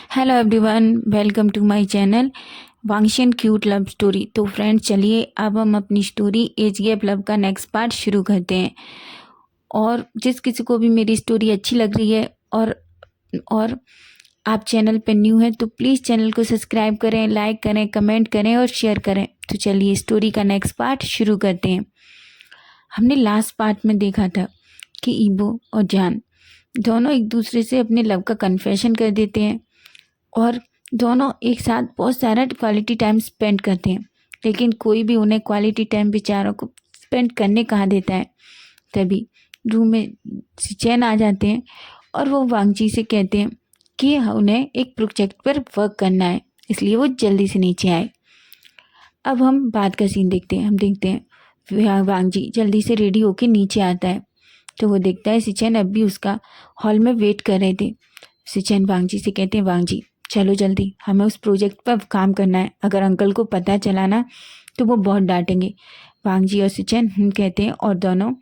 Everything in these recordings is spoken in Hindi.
Hello everyone, welcome to my channel Wangshan cute love story. तो फ्रेंड्स, चलिए अब हम अपनी स्टोरी एज गैप लव का नेक्स्ट पार्ट शुरू करते हैं। और जिस किसी को भी मेरी स्टोरी अच्छी लग रही है और आप चैनल पर न्यू हैं तो प्लीज़ चैनल को सब्सक्राइब करें, लाइक करें, कमेंट करें और शेयर करें। तो चलिए स्टोरी का नेक्स्ट पार्ट शुरू करते हैं। हमने लास्ट पार्ट में देखा था कि ईबो और जान दोनों एक दूसरे से अपने लव का कन्फेशन कर देते हैं और दोनों एक साथ बहुत सारा क्वालिटी टाइम स्पेंड करते हैं, लेकिन कोई भी उन्हें क्वालिटी टाइम बेचारों को स्पेंड करने कहाँ देता है। तभी रूम में चैन आ जाते हैं और वो वांगजी से कहते हैं कि उन्हें एक प्रोजेक्ट पर वर्क करना है, इसलिए वो जल्दी से नीचे आए। अब हम बाद का सीन देखते हैं। हम देखते हैं वांगजी जल्दी से रेडी होके नीचे आता है तो वो देखता है सिचैन अब भी उसका हॉल में वेट कर रहे थे। सिचैन वांगजी से कहते हैं, वांगजी चलो जल्दी, हमें उस प्रोजेक्ट पर काम करना है। अगर अंकल को पता चला ना तो वो बहुत डांटेंगे। वांगजी और सिचैन कहते हैं और दोनों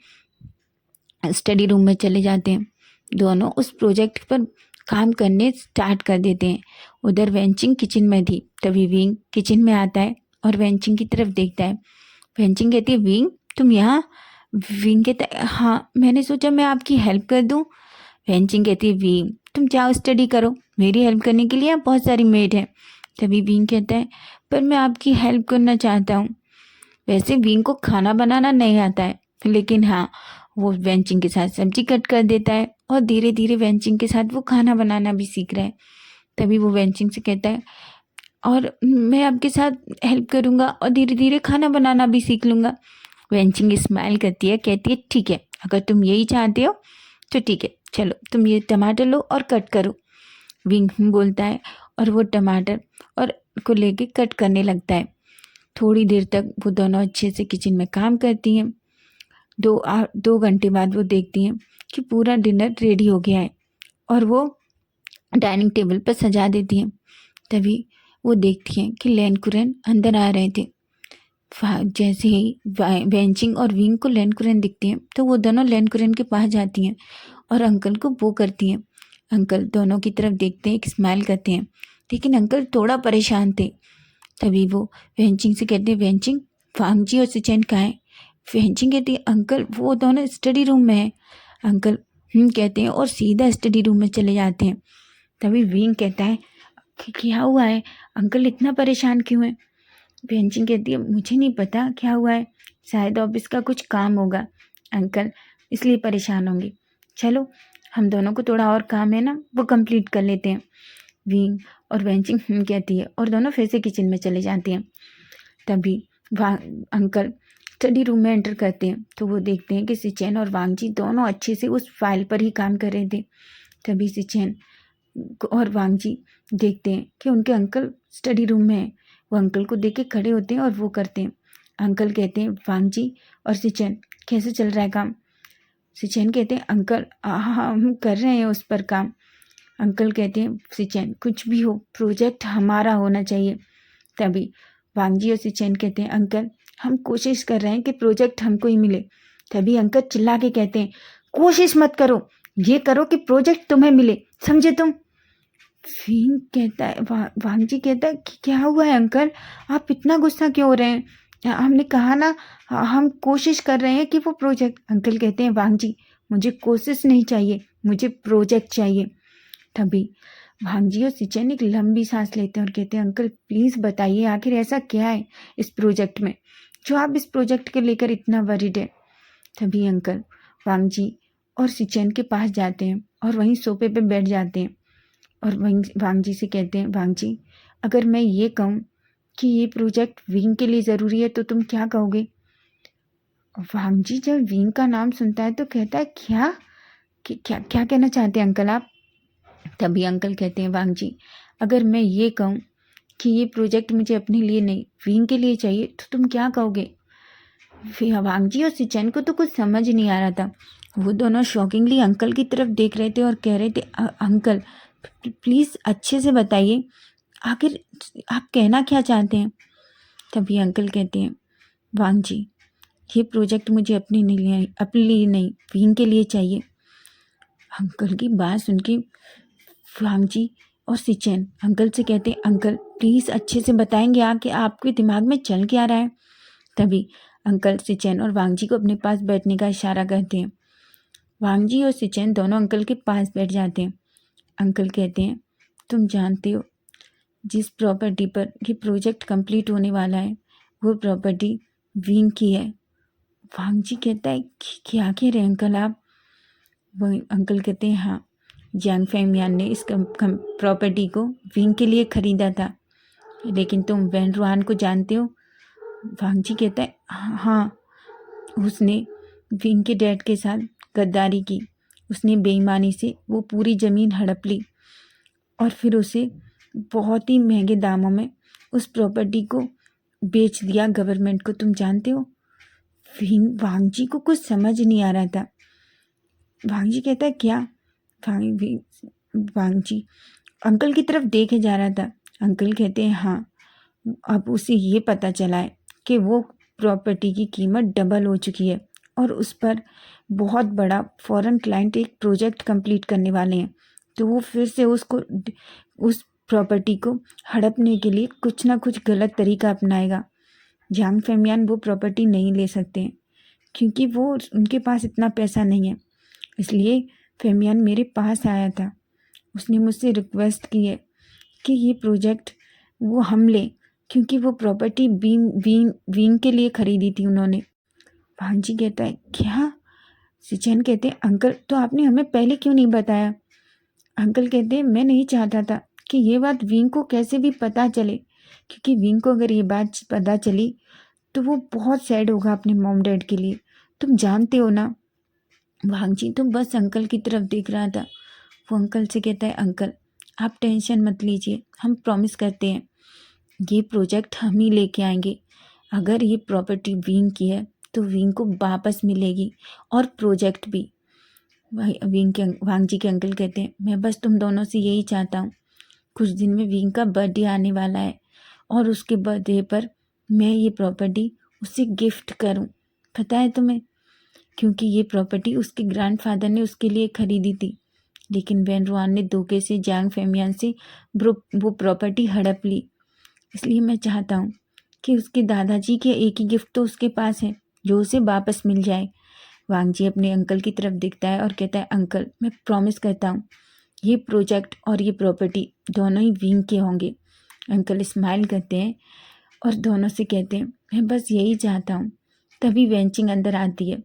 स्टडी रूम में चले जाते हैं। दोनों उस प्रोजेक्ट पर काम करने स्टार्ट कर देते हैं। उधर वेंचिंग किचन में थी, तभी विंग किचन में आता है और वेंचिंग की तरफ देखता है। वेंचिंग कहती है, विंग तुम यहाँ? विंग कहता है, हाँ मैंने सोचा मैं आपकी हेल्प कर दूँ। वेंचिंग कहती है, विंग तुम जाओ स्टडी करो, मेरी हेल्प करने के लिए यहाँ बहुत सारी मेड है। तभी विंग कहता है, पर मैं आपकी हेल्प करना चाहता हूँ। वैसे विंग को खाना बनाना नहीं आता है, लेकिन हाँ वो वेंचिंग के साथ सब्जी कट कर देता है और धीरे धीरे वेंचिंग के साथ वो खाना बनाना भी सीख रहा है। तभी वो वेंचिंग से कहता है, और मैं आपके साथ हेल्प करूँगा और धीरे धीरे खाना बनाना भी सीख लूँगा। वेंचिंग स्माइल करती है, कहती है ठीक है, अगर तुम यही चाहते हो तो ठीक है, चलो तुम ये टमाटर लो और कट करो। विंग बोलता है और वो टमाटर और को लेके कट करने लगता है। थोड़ी देर तक वो दोनों अच्छे से किचन में काम करती हैं। 2 घंटे बाद वो देखती हैं कि पूरा डिनर रेडी हो गया है और वो डाइनिंग टेबल पर सजा देती हैं। तभी वो देखती हैं कि लेनकुरन अंदर आ रहे थे। जैसे ही वेंचिंग और विंग को लेनकुरन दिखते हैं तो वो दोनों लेनकुरन के पास जाती हैं और अंकल को वो करती हैं। अंकल दोनों की तरफ देखते हैं, एक स्माइल करते हैं, लेकिन अंकल थोड़ा परेशान थे। तभी वो वेंचिंग से कहते हैं, वेंचिंग वांगजी और सिचैन कहाँ हैं? वेंचिंग कहती है, अंकल वो दोनों स्टडी रूम में हैं। अंकल कहते हैं और सीधा स्टडी रूम में चले जाते हैं। तभी विंग कहता है, क्या हुआ है अंकल, इतना परेशान क्यों है? वेंचिंग कहती है, मुझे नहीं पता क्या हुआ है, शायद ऑफिस का कुछ काम होगा अंकल, इसलिए परेशान होंगे। चलो हम दोनों को थोड़ा और काम है ना, वो कंप्लीट कर लेते हैं। विंग और वेंचिंग कहती है और दोनों फिर से किचन में चले जाते हैं। तभी अंकल स्टडी रूम में एंटर करते हैं तो वो देखते हैं कि सिचैन और वांगजी दोनों अच्छे से उस फाइल पर ही काम कर रहे थे। तभी सिचैन और वांगजी देखते हैं कि उनके अंकल स्टडी रूम में हैं। वो अंकल को देख के खड़े होते हैं और वो करते हैं। अंकल कहते हैं, वांगजी और सिचैन कैसे चल रहा है काम? सिचैन कहते हैं, अंकल हाँ हम कर रहे हैं उस पर काम। अंकल कहते हैं, सिचैन कुछ भी हो प्रोजेक्ट हमारा होना चाहिए। तभी वांगजी और सिचैन कहते हैं, अंकल हम कोशिश कर रहे हैं कि प्रोजेक्ट हमको ही मिले। तभी अंकल चिल्ला के कहते हैं, कोशिश मत करो, ये करो कि प्रोजेक्ट तुम्हें मिले, समझे तुम? विंग कहता है, वांगजी कहता है कि क्या हुआ है अंकल, आप इतना गुस्सा क्यों हो रहे हैं? हमने कहा ना हम कोशिश कर रहे हैं कि वो प्रोजेक्ट। अंकल कहते हैं, वांगजी मुझे कोशिश नहीं चाहिए, मुझे प्रोजेक्ट चाहिए। तभी वांगजी और सिचैन एक लंबी सांस लेते हैं और कहते हैं, अंकल प्लीज़ बताइए आखिर ऐसा क्या है इस प्रोजेक्ट में जो आप इस प्रोजेक्ट को लेकर इतना वरीड है। तभी अंकल वांगजी और सिचैन के पास जाते हैं और वहीं सोफे पे बैठ जाते हैं और वहीं वांगजी से कहते हैं, वांगजी अगर मैं ये कहूँ कि ये प्रोजेक्ट विंग के लिए ज़रूरी है तो तुम क्या कहोगे? वांगजी जब विंग का नाम सुनता है तो कहता है, क्या क्या क्या कहना चाहते हैं अंकल आप? तभी अंकल कहते हैं, वांगजी अगर मैं ये कहूँ कि ये प्रोजेक्ट मुझे अपने लिए नहीं विंग के लिए चाहिए तो तुम क्या कहोगे? वांगजी और सिचैन को तो कुछ समझ नहीं आ रहा था। वो दोनों शॉकिंगली अंकल की तरफ देख रहे थे और कह रहे थे, अंकल प्लीज़ अच्छे से बताइए आखिर आप कहना क्या चाहते हैं? तभी अंकल कहते हैं, वांगजी ये प्रोजेक्ट मुझे अपने लिए नहीं विंग के लिए चाहिए। अंकल की बात सुन के वांगजी और सिचेन अंकल से कहते हैं, अंकल प्लीज़ अच्छे से बताएंगे कि आपके दिमाग में चल क्या रहा है। तभी अंकल सिचेन और वांगजी को अपने पास बैठने का इशारा करते हैं। वांगजी और सिचेन दोनों अंकल के पास बैठ जाते हैं। अंकल कहते हैं, तुम जानते हो जिस प्रॉपर्टी पर ये प्रोजेक्ट कंप्लीट होने वाला है वो प्रॉपर्टी विंग की है। वांगजी कहता है, क्या कह रहे हैं अंकल आप? वही अंकल कहते हैं, हाँ, यांग फेंगमियान ने इस प्रॉपर्टी को विंग के लिए खरीदा था, लेकिन तुम वैन रुआन को जानते हो? वांगजी कहता है, हाँ, उसने विंग के डैड के साथ गद्दारी की। उसने बेईमानी से वो पूरी ज़मीन हड़प ली और फिर उसे बहुत ही महंगे दामों में उस प्रॉपर्टी को बेच दिया गवर्नमेंट को, तुम जानते हो? वांगजी को कुछ समझ नहीं आ रहा था। वांगजी कहता है, क्या? वांगजी अंकल की तरफ देखे जा रहा था। अंकल कहते हैं, हाँ, अब उसे ये पता चला है कि वो प्रॉपर्टी की कीमत डबल हो चुकी है और उस पर बहुत बड़ा फॉरेन क्लाइंट एक प्रोजेक्ट कंप्लीट करने वाले हैं, तो वो फिर से उस प्रॉपर्टी को हड़पने के लिए कुछ ना कुछ गलत तरीका अपनाएगा। यांग फेंगमियान वो प्रॉपर्टी नहीं ले सकते हैं क्योंकि वो उनके पास इतना पैसा नहीं है। इसलिए फेंगमियान मेरे पास आया था। उसने मुझसे रिक्वेस्ट की है कि ये प्रोजेक्ट वो हम लें क्योंकि वो प्रॉपर्टी विंग के लिए खरीदी थी उन्होंने। वांगजी कहता है, क्या? सिचेन कहते हैं, अंकल तो आपने हमें पहले क्यों नहीं बताया? अंकल कहते हैं, मैं नहीं चाहता था कि ये बात विंग को कैसे भी पता चले, क्योंकि विंग को अगर ये बात पता चली तो वो बहुत सैड होगा अपने मॉम डैड के लिए, तुम जानते हो ना। वांगजी तो बस अंकल की तरफ देख रहा था। वो अंकल से कहता है, अंकल आप टेंशन मत लीजिए, हम प्रॉमिस करते हैं ये प्रोजेक्ट हम ही लेके आएंगे। अगर ये प्रॉपर्टी विंग की है तो विंग को वापस मिलेगी और प्रोजेक्ट भी। वांगजी के अंकल कहते हैं, मैं बस तुम दोनों से यही चाहता हूँ, कुछ दिन में विंग का बर्थडे आने वाला है और उसके बर्थडे पर मैं ये प्रॉपर्टी उसे गिफ्ट करूँ, पता है तुम्हें? क्योंकि ये प्रॉपर्टी उसके ग्रैंडफादर ने उसके लिए खरीदी थी, लेकिन वैन रुआन ने धोखे से यांग फेंगमियान से वो प्रॉपर्टी हड़प ली। इसलिए मैं चाहता हूँ कि उसके दादाजी के एक ही गिफ्ट तो उसके पास है जो उसे वापस मिल जाए। वांगजी अपने अंकल की तरफ देखता है और कहता है, अंकल मैं प्रॉमिस करता हूँ ये प्रोजेक्ट और ये प्रॉपर्टी दोनों ही विंग के होंगे। अंकल स्माइल करते हैं और दोनों से कहते हैं, मैं बस यही चाहता हूँ। तभी वेंचिंग अंदर आती है।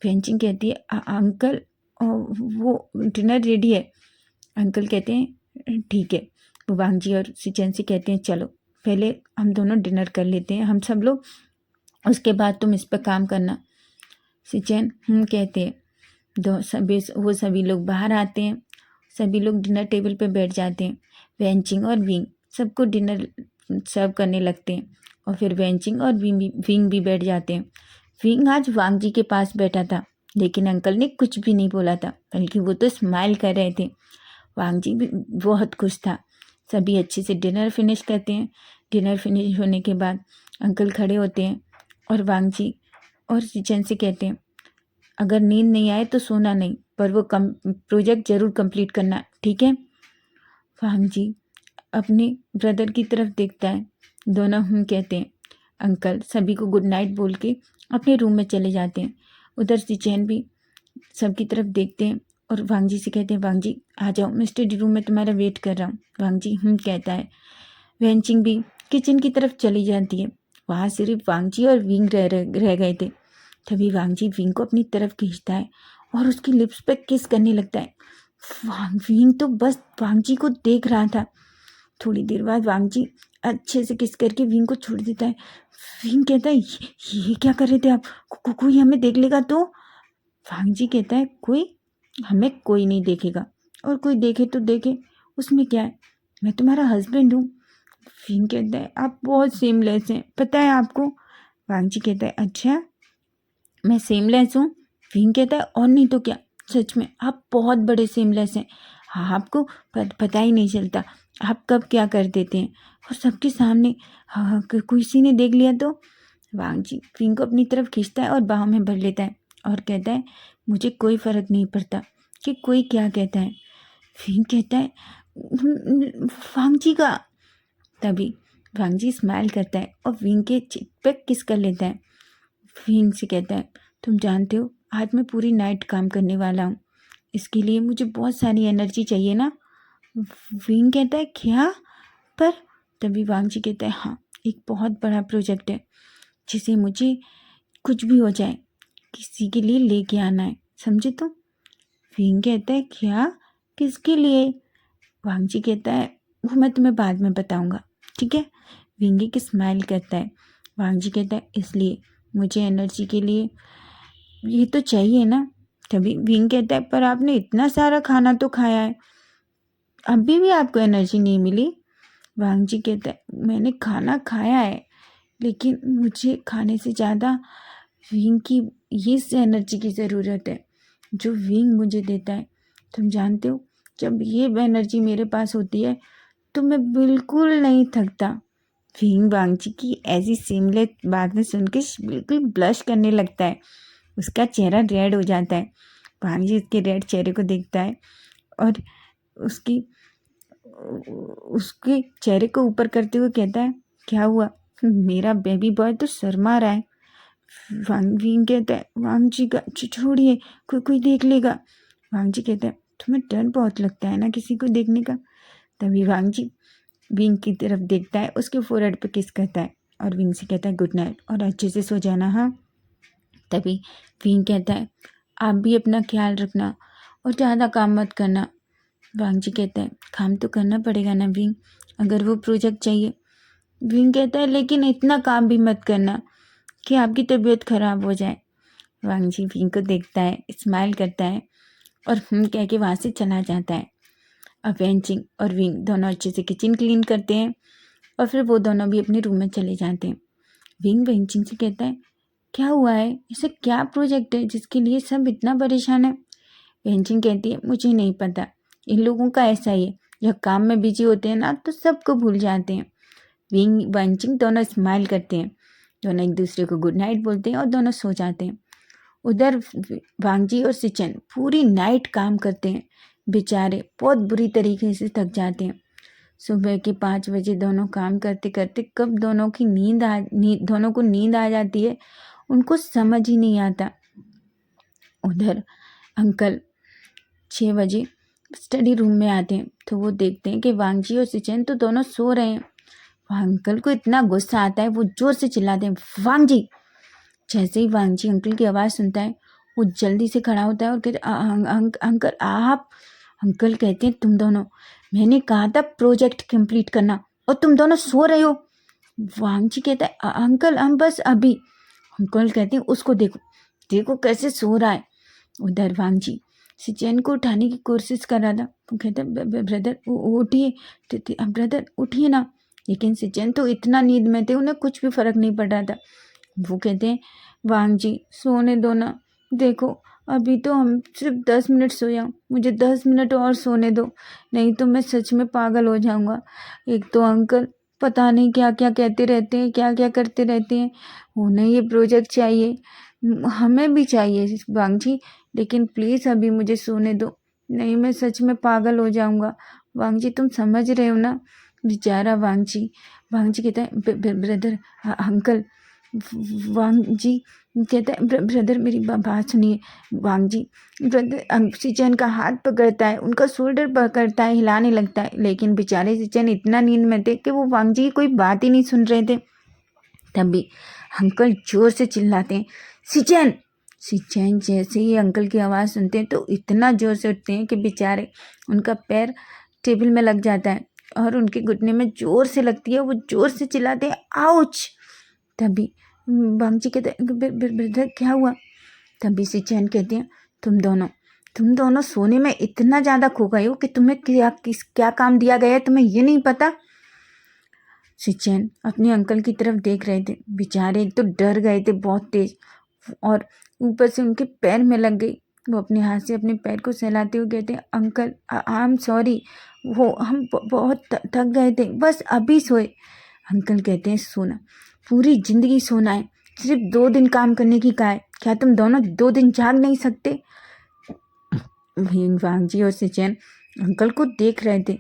वेंचिंग कहती है, अंकल वो डिनर रेडी है। अंकल कहते हैं, ठीक है। वो वांगजी और सिचेन से कहते हैं, चलो पहले हम दोनों डिनर कर लेते हैं हम सब लोग, उसके बाद तुम इस पर काम करना। सिचेन कहते हैं। वो सभी लोग बाहर आते हैं। सभी लोग डिनर टेबल पे बैठ जाते हैं। वेंचिंग और विंग सबको डिनर सर्व करने लगते हैं और फिर वेंचिंग और विंग भी बैठ जाते हैं। विंग आज वांगजी के पास बैठा था, लेकिन अंकल ने कुछ भी नहीं बोला था, बल्कि वो तो स्माइल कर रहे थे। वांगजी भी बहुत खुश था। सभी अच्छे से डिनर फिनिश करते हैं। डिनर फिनिश होने के बाद अंकल खड़े होते हैं और वांगजी और सिचेन से कहते हैं, अगर नींद नहीं आए तो सोना नहीं, पर वो प्रोजेक्ट ज़रूर कंप्लीट करना, ठीक है? वांगजी अपने ब्रदर की तरफ देखता है। दोनों कहते हैं। अंकल सभी को गुड नाइट बोल के अपने रूम में चले जाते हैं। उधर सिचेन भी सबकी तरफ देखते हैं और वांगजी से कहते हैं, वांगजी आ जाओ, मैं स्टडी रूम में तुम्हारा वेट कर रहा हूँ। वांगजी कहता है। वेंचिंग भी किचन की तरफ चली जाती है। वहाँ सिर्फ वांगजी और विंग रह गए थे। तभी वांगजी विंग को अपनी तरफ खींचता है और उसकी लिप्स पे किस करने लगता है। विंग तो बस वांगजी को देख रहा था। थोड़ी देर बाद वांगजी अच्छे से किस करके विंग को छोड़ देता है। विंग कहता है, ये क्या कर रहे थे आप? कोई हमें देख लेगा तो? वांगजी कहता है, हमें कोई नहीं देखेगा, और कोई देखे तो देखे, उसमें क्या है, मैं तुम्हारा हस्बैंड हूँ। विंग कहता है, आप बहुत सेमलेस हैं, पता है आपको? वांगजी कहता है, अच्छा मैं सेमलेस हूँ? विंग कहता है, और नहीं तो क्या, सच में आप बहुत बड़े सेमलेस हैं। हाँ, आपको पता ही नहीं चलता आप कब क्या कर देते हैं, और सबके सामने। हाँ, किसी ने देख लिया तो? वांगजी विंग को अपनी तरफ खींचता है और बाहों में भर लेता है और कहता है, मुझे कोई फ़र्क नहीं पड़ता कि कोई क्या कहता है। विंग कहता है, वांगजी का। तभी वांगजी स्माइल करता है और विंग के चिक पे किस कर लेता है। विंग से कहता है, तुम जानते हो आज मैं पूरी नाइट काम करने वाला हूँ, इसके लिए मुझे बहुत सारी एनर्जी चाहिए ना। विंग कहता है, क्या? पर तभी वांगजी कहता है, हाँ, एक बहुत बड़ा प्रोजेक्ट है जिसे मुझे कुछ भी हो जाए किसी के लिए लेके आना है, समझे तुम? विंग कहता है, क्या? किसके लिए? वांगजी कहता है, वो मैं तुम्हें बाद में बताऊंगा, ठीक है? विंग एक स्माइल करता है। वांगजी कहता है, इसलिए मुझे एनर्जी के लिए ये तो चाहिए ना। तभी विंग कहता है, पर आपने इतना सारा खाना तो खाया है, अभी भी आपको एनर्जी नहीं मिली। वांगजी कहता है, मैंने खाना खाया है, लेकिन मुझे खाने से ज़्यादा विंग की इस एनर्जी की ज़रूरत है जो विंग मुझे देता है। तुम जानते हो, जब ये एनर्जी मेरे पास होती है तो मैं बिल्कुल नहीं थकता। विंग वांगजी की ऐसी सीमलेस बातें सुनकर बिल्कुल ब्लश करने लगता है, उसका चेहरा रेड हो जाता है। वांगजी उसके रेड चेहरे को देखता है और उसकी उसके चेहरे को ऊपर करते हुए कहता है, क्या हुआ? मेरा बेबी बॉय तो शर्मा रहा है। विंग कहता है, वांगजी का छोड़िए, कोई देख लेगा। वांगजी कहता है, तुम्हें डर बहुत लगता है ना किसी को देखने का। तभी वांगजी विंग की तरफ देखता है, उसके फोरहेड पे किस करता है और विंग से कहता है, गुड नाइट और अच्छे से सो जाना। हाँ। तभी विंग कहता है, आप भी अपना ख्याल रखना और ज़्यादा काम मत करना। वांगजी कहता है, काम तो करना पड़ेगा ना विंग, अगर वो प्रोजेक्ट चाहिए। विंग कहता है, लेकिन इतना काम भी मत करना कि आपकी तबीयत खराब हो जाए। वांगजी विंग को देखता है, स्माइल करता है और कह के वहाँ से चला जाता है। अब वेंचिंग और विंग दोनों अच्छे से किचन क्लीन करते हैं और फिर वो दोनों भी अपने रूम में चले जाते हैं। विंग वेंचिंग से कहता है, क्या हुआ है? इसे क्या प्रोजेक्ट है जिसके लिए सब इतना परेशान है? वेंचिंग कहती है, मुझे नहीं पता, इन लोगों का ऐसा ही है, जब काम में बिजी होते हैं ना तो सबको भूल जाते हैं। विंग वेंचिंग दोनों स्माइल करते हैं, दोनों एक दूसरे को गुड नाइट बोलते हैं और दोनों सो जाते हैं। उधर वांगजी और सिचन पूरी नाइट काम करते हैं, बेचारे बहुत बुरी तरीके से थक जाते हैं। सुबह के 5 बजे दोनों काम करते करते कब दोनों को नींद आ जाती है उनको समझ ही नहीं आता। उधर अंकल 6 बजे स्टडी रूम में आते हैं तो वो देखते हैं कि वांगजी और सिचन तो दोनों सो रहे हैं। अंकल को इतना गुस्सा आता है, वो जोर से चिल्लाते हैं, वांगजी। जैसे ही वांगजी अंकल की आवाज़ सुनता है वो जल्दी से खड़ा होता है और कहते, अंकल आप। अंकल कहते हैं, तुम दोनों, मैंने कहा था प्रोजेक्ट कंप्लीट करना और तुम दोनों सो रहे हो। वांगजी कहता है, अंकल हम बस अभी। अंकल कहते हैं, उसको देखो देखो कैसे सो रहा है। उधर वांगजी सिचन को उठाने की कोशिश कर रहा था। वो कहता है, ब्रदर उठिए, ब्रदर उठिए ना। लेकिन सिचन तो इतना नींद में थे उन्हें कुछ भी फर्क नहीं पड़ रहा था। वो कहते हैं, वांगजी सोने दो ना, देखो अभी तो हम सिर्फ 10 मिनट सोया हूँ, मुझे 10 मिनट और सोने दो, नहीं तो मैं सच में पागल हो जाऊँगा। एक तो अंकल पता नहीं क्या क्या कहते रहते हैं, क्या क्या करते रहते हैं। उन्हें ये प्रोजेक्ट चाहिए, हमें भी चाहिए वांगजी, लेकिन प्लीज़ अभी मुझे सोने दो, नहीं मैं सच में पागल हो जाऊँगा। वांगजी तुम समझ रहे हो ना? बेचारा वांगजी। वांगजी कहता है, ब्रदर, अंकल। वांगजी कहता है, ब्रदर मेरी बात सुनिए। वांगजी ब्रदर सिचन का हाथ पकड़ता है, उनका शोल्डर पकड़ता है, हिलाने लगता है, लेकिन बेचारे सिचन इतना नींद में थे कि वो वांगजी की कोई बात ही नहीं सुन रहे थे। तभी अंकल जोर से चिल्लाते हैं, सिचन। सिचन जैसे ही अंकल की आवाज़ सुनते हैं तो इतना जोर से उठते हैं कि बेचारे उनका पैर टेबल में लग जाता है और उनके घुटने में जोर से लगती है। वो जोर से चिल्लाते हैं, आउच। तभी वांगजी कहते हैं, ब्रदर क्या हुआ? तभी सिचन कहते हैं, तुम दोनों सोने में इतना ज़्यादा खो गए हो कि तुम्हें क्या काम दिया गया है तुम्हें ये नहीं पता। सिचन अपने अंकल की तरफ देख रहे थे, बेचारे एक तो डर गए थे बहुत तेज और ऊपर से उनके पैर में लग गई। वो अपने हाथ से अपने पैर को सहलाते हुए कहते हैं, अंकल आई एम सॉरी, वो हम बहुत थक गए थे, बस अभी सोए। अंकल कहते हैं, सोना पूरी ज़िंदगी सोना है, सिर्फ 2 दिन काम करने की कहा है, क्या तुम दोनों 2 दिन जाग नहीं सकते? वांगजी और सिचन अंकल को देख रहे थे,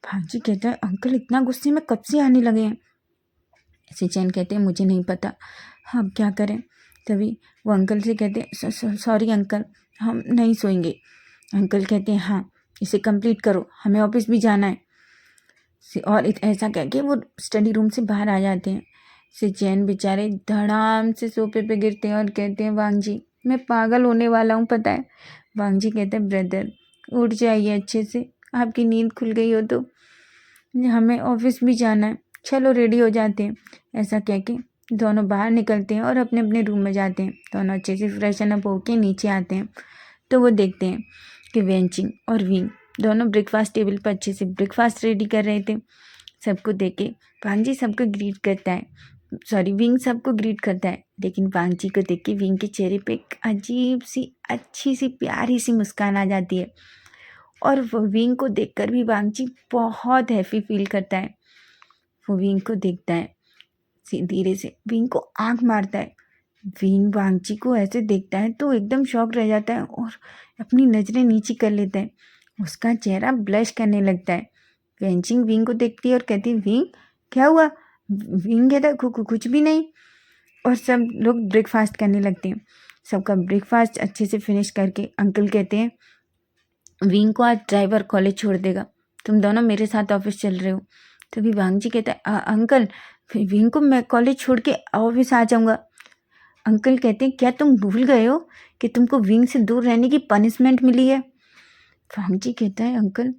भांजी कहता है अंकल इतना गुस्से में कब से आने लगे हैं। सिचैन कहते हैं मुझे नहीं पता, हम क्या करें। तभी वो अंकल से कहते हैं सॉरी अंकल, हम नहीं सोएंगे। अंकल कहते हैं हाँ इसे कंप्लीट करो, हमें ऑफिस भी जाना है। और ऐसा कह के वो स्टडी रूम से बाहर आ जाते हैं। सिचैन बेचारे धड़ाम से सोफे पे गिरते हैं और कहते हैं वांग जी मैं पागल होने वाला हूँ पता है। वांग जी कहते हैं ब्रदर उठ जाइए अच्छे से, आपकी नींद खुल गई हो तो, हमें ऑफिस भी जाना है, चलो रेडी हो जाते हैं। ऐसा कह के दोनों बाहर निकलते हैं और अपने अपने रूम में जाते हैं। दोनों अच्छे से फ्रेशन अप होके नीचे आते हैं तो वो देखते हैं कि वेंचिंग और विंग दोनों ब्रेकफास्ट टेबल पर अच्छे से ब्रेकफास्ट रेडी कर रहे थे। सबको देख के वांग जी सबको ग्रीट करता है, सॉरी विंग सबको ग्रीट करता है, लेकिन वांग जी को देख के विंग के चेहरे पे एक अजीब सी अच्छी सी प्यारी सी मुस्कान आ जाती है। और वो विंग को देखकर भी वांग जी बहुत हैप्पी फील करता है। वो विंग को देखता है, धीरे से विंग को आंख मारता है। विंग वांग जी को ऐसे देखता है तो एकदम शॉक रह जाता है और अपनी नज़रें नीची कर लेता है। उसका चेहरा ब्लश करने लगता है। वेंचिंग विंग को देखती है और कहती है विंग क्या हुआ। विंग कहता है कुछ भी नहीं। और सब लोग ब्रेकफास्ट करने लगते हैं। सबका ब्रेकफास्ट अच्छे से फिनिश करके अंकल कहते हैं विंग को आज ड्राइवर कॉलेज छोड़ देगा, तुम दोनों मेरे साथ ऑफिस चल रहे हो। तभी वांग जी कहता है अंकल विंग को मैं कॉलेज छोड़ के ऑफिस आ जाऊंगा। अंकल कहते हैं क्या तुम भूल गए हो कि तुमको विंग से दूर रहने की पनिशमेंट मिली है। वांग जी कहता है अंकल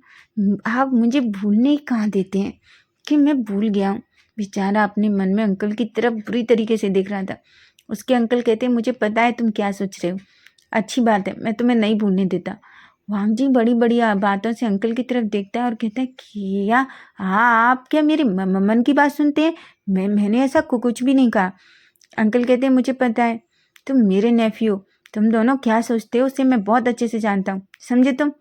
आप मुझे भूलने ही कहाँ देते हैं कि मैं भूल गया हूँ। बेचारा अपने मन में अंकल की तरफ बुरी तरीके से देख रहा था। उसके अंकल कहते हैं मुझे पता है तुम क्या सोच रहे हो, अच्छी बात है मैं तुम्हें नहीं भूलने देता। वांग जी बड़ी बड़ी बातों से अंकल की तरफ देखता है और कहता है क्या हाँ आप क्या मेरे मन की बात सुनते हैं, मैंने ऐसा कुछ भी नहीं कहा। अंकल कहते हैं मुझे पता है तुम मेरे नेफ्यू हो, तुम दोनों क्या सोचते हो उसे मैं बहुत अच्छे से जानता हूँ, समझे तुम।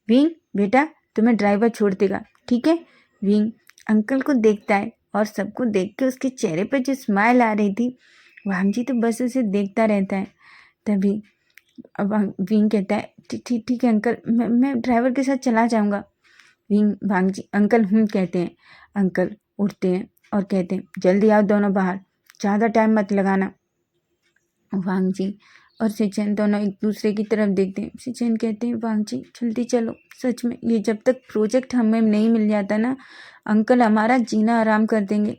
विंग बेटा तुम्हें ड्राइवर छोड़ देगा ठीक है। विंग अंकल को देखता है और सबको देख के उसके चेहरे पर जो स्माइल आ रही थी, वांग जी तो बस उसे देखता रहता है। तभी विंग कहता है ठीक है अंकल, मैं ड्राइवर के साथ चला जाऊंगा। विंग वांग जी अंकल कहते हैं। अंकल उठते हैं और कहते हैं जल्दी आओ दोनों बाहर, ज़्यादा टाइम मत लगाना। वांग जी और सिचैन दोनों एक दूसरे की तरफ देखते हैं। सिचैन कहते हैं वांग जी जल्दी चलो, सच में ये जब तक प्रोजेक्ट हमें नहीं मिल जाता ना अंकल हमारा जीना आराम कर देंगे।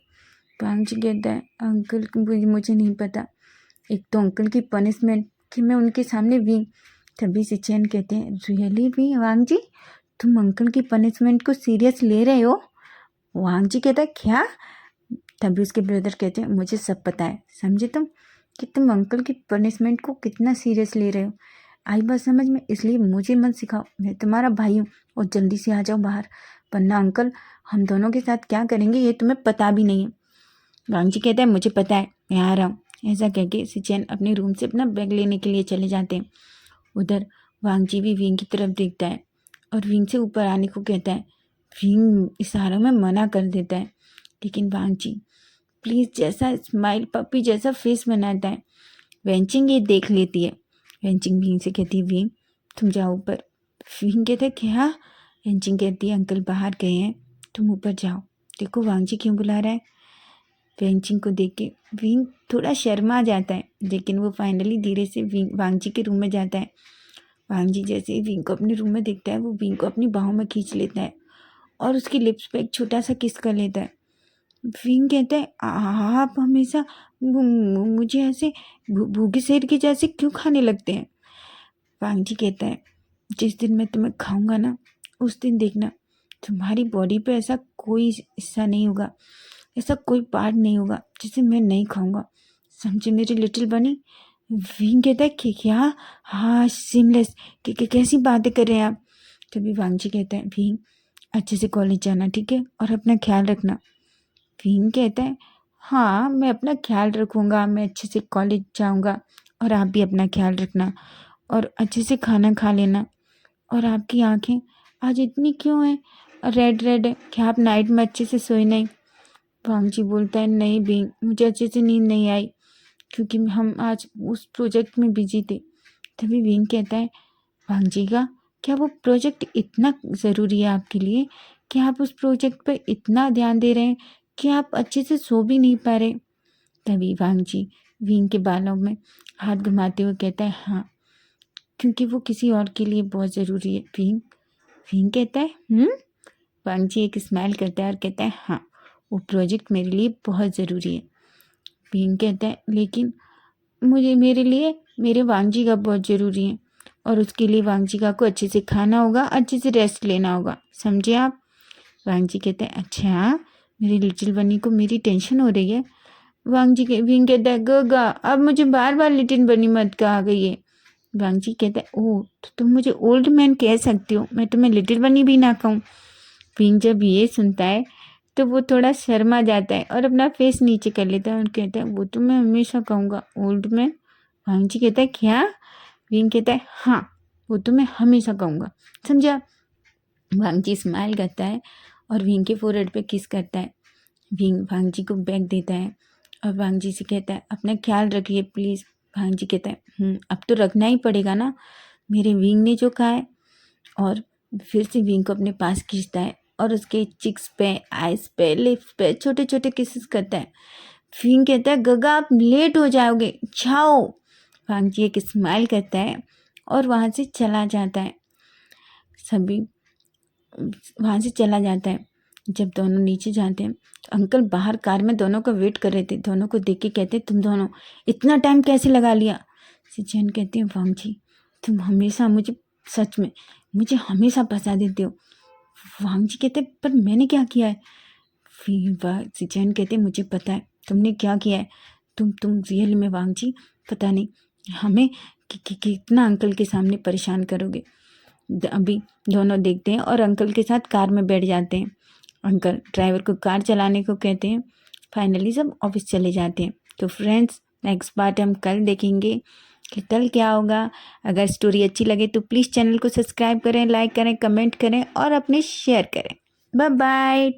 वांग जी कहता है अंकल मुझे नहीं पता, एक तो अंकल की पनिशमेंट कि मैं उनके सामने विंग। तभी सिचैन कहते हैं रियली भी वांग जी तुम अंकल की पनिशमेंट को सीरियस ले रहे हो। वांग जी कहता है क्या। तभी उसके ब्रदर कहते हैं मुझे सब पता है, समझे तुम कि तुम अंकल की पनिशमेंट को कितना सीरियस ले रहे हो। आई बात समझ में, इसलिए मुझे मत सिखाओ, मैं तुम्हारा भाई हूँ और जल्दी से आ जाओ बाहर, वरना अंकल हम दोनों के साथ क्या करेंगे ये तुम्हें पता भी नहीं है। वांग जी कहता है मुझे पता है मैं आ रहा हूँ। ऐसा कह के सिचैन अपने रूम से अपना बैग लेने के लिए चले जाते हैं। उधर वांग जी भी विंग की तरफ देखता है और विंग से ऊपर आने को कहता है। विंग इशारों में मना कर देता है, लेकिन वांग जी प्लीज़ जैसा स्माइल पपी जैसा फेस बनाता है वेंचिंग ये देख लेती है। वेंचिंग विंग से कहती है विंग तुम जाओ ऊपर। विंग कहता है क्या। वेंचिंग कहती है अंकल बाहर गए हैं, तुम ऊपर जाओ, देखो वांग जी क्यों बुला रहा है। वेंचिंग को देख के विंग थोड़ा शर्मा जाता है, लेकिन वो फाइनली धीरे से वांग जी के रूम में जाता है। वांग जी जैसे ही विंग को अपने रूम में देखता है वो विंग को अपनी बाहों में खींच लेता है और उसकी लिप्स पे एक छोटा सा किस कर लेता है। विंग कहता है आप हमेशा मुझे ऐसे भूखे शेर के जैसे क्यों खाने लगते हैं। वांग जी कहता है जिस दिन मैं तुम्हें खाऊंगा ना उस दिन देखना तुम्हारी बॉडी पे ऐसा कोई हिस्सा नहीं होगा, ऐसा कोई पार्ट नहीं होगा जिसे मैं नहीं खाऊंगा, समझे मेरी लिटिल बनी। विंग कहता है कि क्या हाँ सिमलेस कैसी बातें कर रहे हैं आप। तभी वांग जी कहता है विंग अच्छे से कॉलेज जाना ठीक है और अपना ख्याल रखना। विंग कहता है हाँ मैं अपना ख्याल रखूँगा, मैं अच्छे से कॉलेज जाऊँगा और आप भी अपना ख्याल रखना और अच्छे से खाना खा लेना। और आपकी आँखें आज इतनी क्यों हैं रेड रेड है, क्या आप नाइट में अच्छे से सोए नहीं। वांग जी बोलता है नहीं विंग मुझे अच्छे से नींद नहीं आई क्योंकि हम आज उस प्रोजेक्ट में बिजी थे। तभी विंग कहता है वांग जी का क्या वो प्रोजेक्ट इतना ज़रूरी है आपके लिए कि आप उस प्रोजेक्ट पे इतना ध्यान दे रहे हैं कि आप अच्छे से सो भी नहीं पा रहे। तभी वांगजी विंग के बालों में हाथ घुमाते हुए कहता है, हाँ, क्योंकि वो किसी और के लिए बहुत ज़रूरी है। विंग विंग कहता है। वांगजी एक स्माइल करता है और कहता है, हाँ, वो प्रोजेक्ट मेरे लिए बहुत ज़रूरी है। विंग कहता है, लेकिन मुझे मेरे लिए मेरे वांगजी का बहुत ज़रूरी है, और उसके लिए वांगजी का को अच्छे से खाना होगा, अच्छे से रेस्ट लेना होगा, समझे आप? वांगजी कहते हैं, अच्छा, मेरी लिटिल बनी को मेरी टेंशन हो रही है। विंग कहता है, गोगा, अब मुझे बार बार लिटिल बनी मत कहा गई है। वांगजी कहता है, ओह, तो तुम मुझे ओल्ड मैन कह सकती हो, मैं तुम्हें लिटिल बनी भी ना कहूँ। विंग जब ये सुनता है तो वो थोड़ा शर्मा जाता है और अपना फेस नीचे कर लेता है और कहता है, वो तो मैं हमेशा कहूँगा ओल्ड मैन। वांगजी कहता है, क्या? विंग कहता है, हाँ, वो तो मैं हमेशा कहूँगा, समझा? वांगजी स्माइल करता है और विंग के फोरहेड पे किस करता है। विंग वांगजी को बैग देता है और वांगजी से कहता है, अपना ख्याल रखिए प्लीज़। वांगजी कहता है, अब तो रखना ही पड़ेगा ना, मेरे विंग ने जो कहा है। और फिर से विंग को अपने पास खींचता है और उसके चिक्स पे, आइस पे, लिप्स पे छोटे छोटे किसेस करता है। विंग कहता है, गगा, आप लेट हो जाओगे, जाओ। वांगजी एक स्माइल करता है और वहाँ से चला जाता है। सभी वहाँ से चला जाता है। जब दोनों नीचे जाते हैं तो अंकल बाहर कार में दोनों का वेट कर रहे थे। दोनों को देख के कहते, तुम दोनों इतना टाइम कैसे लगा लिया? सिचन कहती है, वांगजी, तुम हमेशा सच में मुझे हमेशा फंसा देते हो। वांगजी कहते, पर मैंने क्या किया है? सिचन कहते, मुझे पता है तुमने क्या किया है। तुम रियल में वांगजी, पता नहीं हमें कितना अंकल के सामने परेशान करोगे। अभी दोनों देखते हैं और अंकल के साथ कार में बैठ जाते हैं। अंकल ड्राइवर को कार चलाने को कहते हैं। फाइनली सब ऑफिस चले जाते हैं। तो फ्रेंड्स, नेक्स्ट पार्ट हम कल देखेंगे कि कल क्या होगा। अगर स्टोरी अच्छी लगे तो प्लीज़ चैनल को सब्सक्राइब करें, लाइक करें, कमेंट करें और अपने शेयर करें। Bye bye.